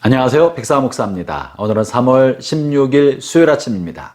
안녕하세요. 백사 목사입니다. 오늘은 3월 16일 수요일 아침입니다.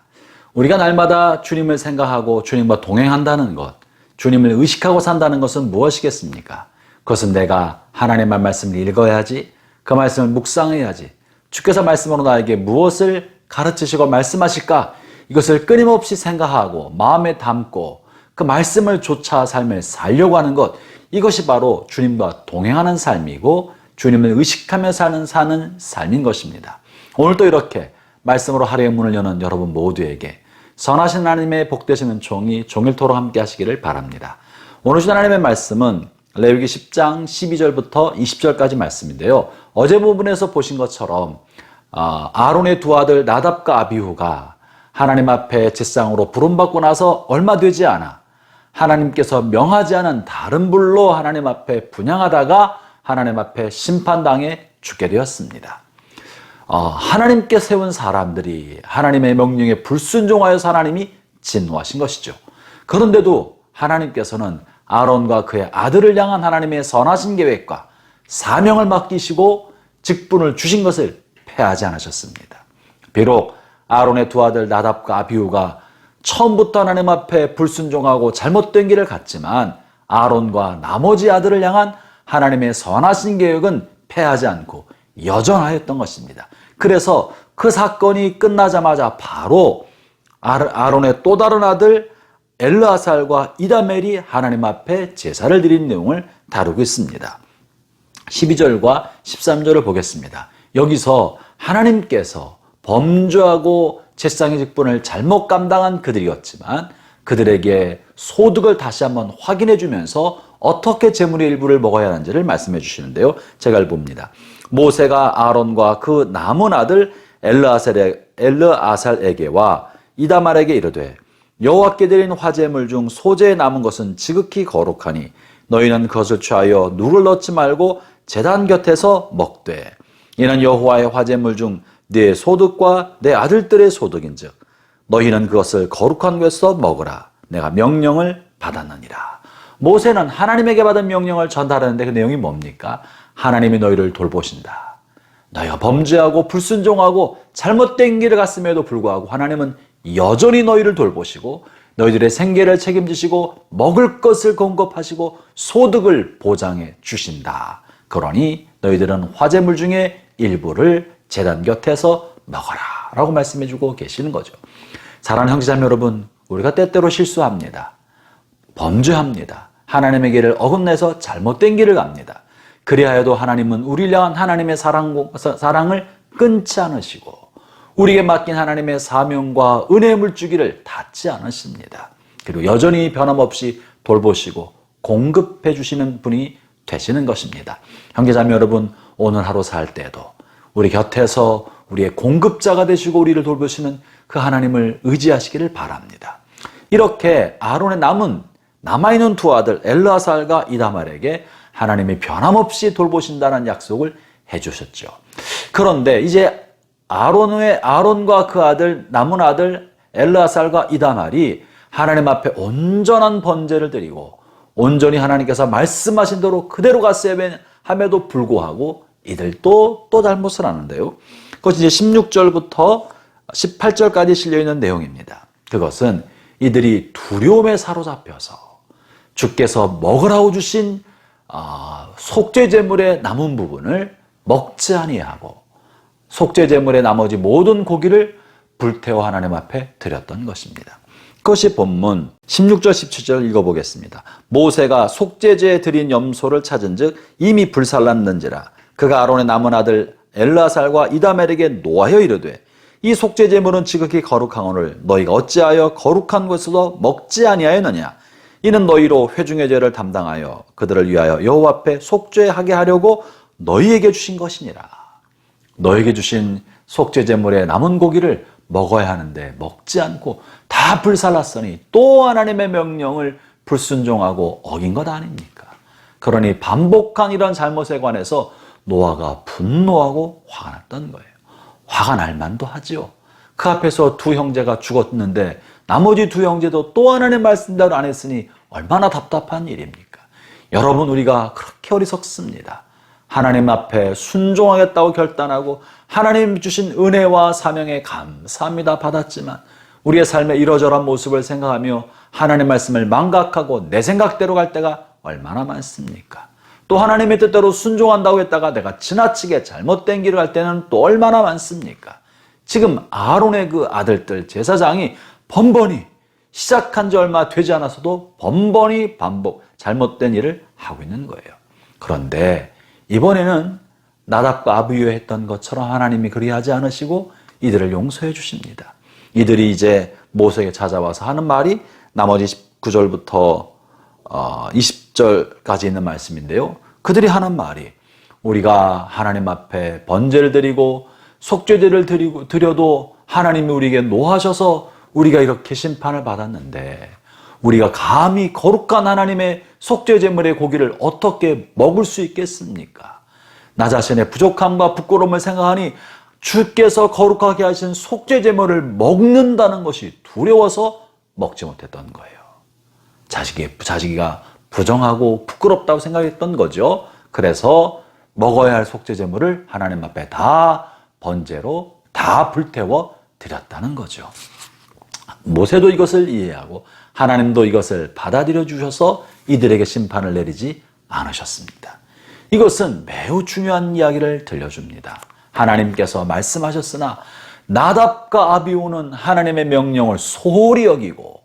우리가 날마다 주님을 생각하고 주님과 동행한다는 것, 주님을 의식하고 산다는 것은 무엇이겠습니까? 그것은 내가 하나님의 말씀을 읽어야지, 그 말씀을 묵상해야지, 주께서 말씀으로 나에게 무엇을 가르치시고 말씀하실까? 이것을 끊임없이 생각하고 마음에 담고 그 말씀을 좇아 삶을 살려고 하는 것, 이것이 바로 주님과 동행하는 삶이고 주님을 의식하며 사는 삶인 것입니다. 오늘도 이렇게 말씀으로 하루의 문을 여는 여러분 모두에게 선하신 하나님의 복되시는 종이 종일토록 함께 하시기를 바랍니다. 오늘 주신 하나님의 말씀은 레위기 10장 12절부터 20절까지 말씀인데요. 어제 부분에서 보신 것처럼 아론의 두 아들 나답과 아비후가 하나님 앞에 제사장으로 부름받고 나서 얼마 되지 않아 하나님께서 명하지 않은 다른 불로 하나님 앞에 분향하다가 하나님 앞에 심판당해 죽게 되었습니다. 하나님께 세운 사람들이 하나님의 명령에 불순종하여서 하나님이 진노하신 것이죠. 그런데도 하나님께서는 아론과 그의 아들을 향한 하나님의 선하신 계획과 사명을 맡기시고 직분을 주신 것을 패하지 않으셨습니다. 비록 아론의 두 아들 나답과 아비후가 처음부터 하나님 앞에 불순종하고 잘못된 길을 갔지만 아론과 나머지 아들을 향한 하나님의 선하신 계획은 패하지 않고 여전하였던 것입니다. 그래서 그 사건이 끝나자마자 바로 아론의 또 다른 아들 엘르아살과 이다멜이 하나님 앞에 제사를 드린 내용을 다루고 있습니다. 12절과 13절을 보겠습니다. 여기서 하나님께서 범죄하고 제사장의 직분을 잘못 감당한 그들이었지만 그들에게 소득을 다시 한번 확인해 주면서 어떻게 재물의 일부를 먹어야 하는지를 말씀해 주시는데요. 제가 읽어봅니다. 모세가 아론과 그 남은 아들 엘르아살에게와 이다말에게 이르되 여호와께 드린 화제물 중 소재에 남은 것은 지극히 거룩하니 너희는 그것을 취하여 누를 넣지 말고 제단 곁에서 먹되 이는 여호와의 화제물 중 네 소득과 내 아들들의 소득인즉 너희는 그것을 거룩한 곳에서 먹으라. 내가 명령을 받았느니라. 모세는 하나님에게 받은 명령을 전달하는데 그 내용이 뭡니까? 하나님이 너희를 돌보신다. 너희가 범죄하고 불순종하고 잘못된 길을 갔음에도 불구하고 하나님은 여전히 너희를 돌보시고 너희들의 생계를 책임지시고 먹을 것을 공급하시고 소득을 보장해 주신다. 그러니 너희들은 화제물 중에 일부를 제단 곁에서 먹어라 라고 말씀해 주고 계시는 거죠. 사랑하는 형제자매 여러분, 우리가 때때로 실수합니다. 범죄합니다. 하나님의 길을 어긋내서 잘못된 길을 갑니다. 그리하여도 하나님은 우리를 향한 하나님의 사랑을 끊지 않으시고 우리에게 맡긴 하나님의 사명과 은혜의 물주기를 닫지 않으십니다. 그리고 여전히 변함없이 돌보시고 공급해 주시는 분이 되시는 것입니다. 형제자매 여러분, 오늘 하루 살 때도 우리 곁에서 우리의 공급자가 되시고 우리를 돌보시는 그 하나님을 의지하시기를 바랍니다. 이렇게 아론의 남아있는 두 아들 엘르아살과 이다말에게 하나님이 변함없이 돌보신다는 약속을 해주셨죠. 그런데 이제 아론과 그 남은 아들 엘르아살과 이다말이 하나님 앞에 온전한 번제를 드리고 온전히 하나님께서 말씀하신 대로 그대로 갔어야 함에도 불구하고 이들도 또 잘못을 하는데요. 그것이 이제 16절부터 18절까지 실려있는 내용입니다. 그것은 이들이 두려움에 사로잡혀서 주께서 먹으라고 주신 속죄제물의 남은 부분을 먹지 아니하고 속죄제물의 나머지 모든 고기를 불태워 하나님 앞에 드렸던 것입니다. 그것이 본문 16절 17절 읽어보겠습니다. 모세가 속죄제에 드린 염소를 찾은즉 이미 불살랐는지라 그가 아론의 남은 아들 엘르아살과 이다멜에게 노하여 이르되 이 속죄제물은 지극히 거룩하오늘 너희가 어찌하여 거룩한 곳에서 먹지 아니하였느냐. 이는 너희로 회중의 죄를 담당하여 그들을 위하여 여호와 앞에 속죄하게 하려고 너희에게 주신 것이니라. 너에게 주신 속죄제물의 남은 고기를 먹어야 하는데 먹지 않고 다 불살랐으니 또 하나님의 명령을 불순종하고 어긴 것 아닙니까? 그러니 반복한 이런 잘못에 관해서 노아가 분노하고 화가 났던 거예요. 화가 날 만도 하지요. 그 앞에서 두 형제가 죽었는데 나머지 두 형제도 또 하나님의 말씀대로 안 했으니 얼마나 답답한 일입니까? 여러분, 우리가 그렇게 어리석습니다. 하나님 앞에 순종하겠다고 결단하고 하나님 주신 은혜와 사명에 감사합니다 받았지만 우리의 삶의 이러저러한 모습을 생각하며 하나님 말씀을 망각하고 내 생각대로 갈 때가 얼마나 많습니까? 또 하나님의 뜻대로 순종한다고 했다가 내가 지나치게 잘못된 길을 갈 때는 또 얼마나 많습니까? 지금 아론의 그 아들들 제사장이 번번이 시작한 지 얼마 되지 않아서도 번번이 반복 잘못된 일을 하고 있는 거예요. 그런데 이번에는 나답과 아비후에 했던 것처럼 하나님이 그리하지 않으시고 이들을 용서해 주십니다. 이들이 이제 모세에게 찾아와서 하는 말이 나머지 19절부터 20절까지 있는 말씀인데요. 그들이 하는 말이 우리가 하나님 앞에 번제를 드리고 속죄제를 드려도 하나님이 우리에게 노하셔서 우리가 이렇게 심판을 받았는데 우리가 감히 거룩한 하나님의 속죄제물의 고기를 어떻게 먹을 수 있겠습니까? 나 자신의 부족함과 부끄러움을 생각하니 주께서 거룩하게 하신 속죄제물을 먹는다는 것이 두려워서 먹지 못했던 거예요. 자식이가 부정하고 부끄럽다고 생각했던 거죠. 그래서 먹어야 할 속죄제물을 하나님 앞에 다 번제로 다 불태워 드렸다는 거죠. 모세도 이것을 이해하고 하나님도 이것을 받아들여 주셔서 이들에게 심판을 내리지 않으셨습니다. 이것은 매우 중요한 이야기를 들려줍니다. 하나님께서 말씀하셨으나 나답과 아비후는 하나님의 명령을 소홀히 여기고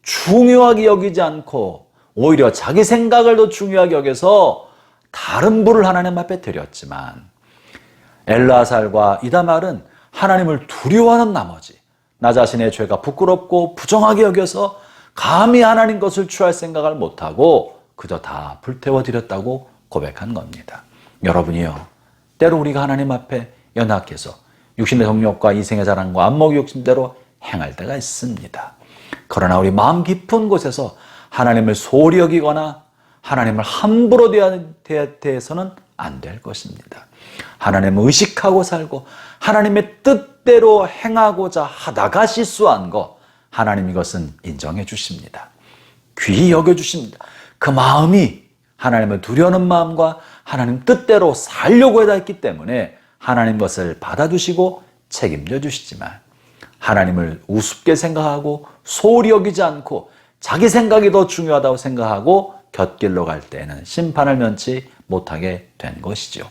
중요하게 여기지 않고 오히려 자기 생각을 더 중요하게 여겨서 다른 불을 하나님 앞에 드렸지만 엘르아살과 이다말은 하나님을 두려워하는 나머지 나 자신의 죄가 부끄럽고 부정하게 여겨서 감히 하나님 것을 취할 생각을 못하고 그저 다 불태워드렸다고 고백한 겁니다. 여러분이요, 때로 우리가 하나님 앞에 연약해서 육신의 정욕과 이생의 자랑과 안목의 욕심대로 행할 때가 있습니다. 그러나 우리 마음 깊은 곳에서 하나님을 소홀히 여기거나 하나님을 함부로 대해서는 안 될 것입니다. 하나님을 의식하고 살고 하나님의 뜻대로 행하고자 하다가 실수한 것, 하나님 이것은 인정해 주십니다. 귀히 여겨주십니다. 그 마음이 하나님을 두려워하는 마음과 하나님 뜻대로 살려고 했기 때문에 하나님 것을 받아주시고 책임져 주시지만 하나님을 우습게 생각하고 소홀히 여기지 않고 자기 생각이 더 중요하다고 생각하고 곁길로 갈 때에는 심판을 면치 못하게 된 것이죠.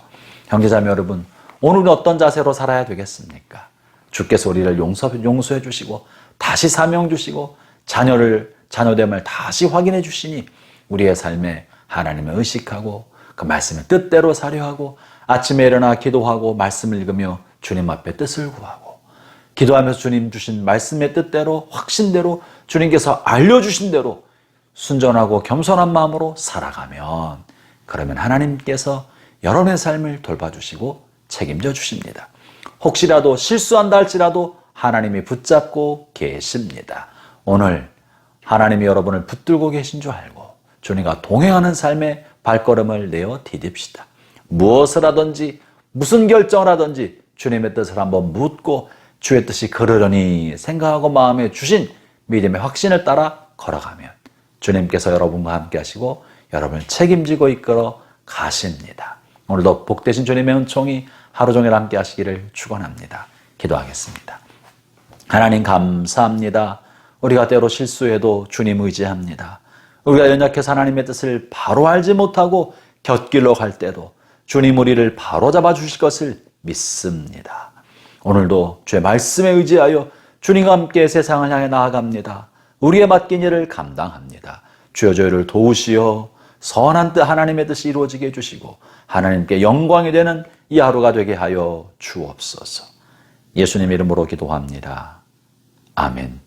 형제자매 여러분, 오늘은 어떤 자세로 살아야 되겠습니까? 주께서 우리를 용서해 주시고 다시 사명 주시고 자녀됨을 다시 확인해 주시니 우리의 삶에 하나님을 의식하고 그 말씀의 뜻대로 사려 하고 아침에 일어나 기도하고 말씀을 읽으며 주님 앞에 뜻을 구하고 기도하면서 주님 주신 말씀의 뜻대로 확신대로 주님께서 알려주신 대로 순전하고 겸손한 마음으로 살아가면 그러면 하나님께서 여러분의 삶을 돌봐주시고 책임져 주십니다. 혹시라도 실수한다 할지라도 하나님이 붙잡고 계십니다. 오늘 하나님이 여러분을 붙들고 계신 줄 알고 주님과 동행하는 삶의 발걸음을 내어 디딥시다. 무엇을 하든지 무슨 결정을 하든지 주님의 뜻을 한번 묻고 주의 뜻이 그러려니 생각하고 마음에 주신 믿음의 확신을 따라 걸어가면 주님께서 여러분과 함께 하시고 여러분을 책임지고 이끌어 가십니다. 오늘도 복되신 주님의 은총이 하루 종일 함께 하시기를 축원합니다. 기도하겠습니다. 하나님 감사합니다. 우리가 때로 실수해도 주님 의지합니다. 우리가 연약해서 하나님의 뜻을 바로 알지 못하고 곁길로 갈 때도 주님 우리를 바로 잡아 주실 것을 믿습니다. 오늘도 주의 말씀에 의지하여 주님과 함께 세상을 향해 나아갑니다. 우리의 맡긴 일을 감당합니다. 주여 저희를 도우시어 선한 뜻 하나님의 뜻이 이루어지게 해주시고 하나님께 영광이 되는 이 하루가 되게 하여 주옵소서. 예수님 이름으로 기도합니다. 아멘.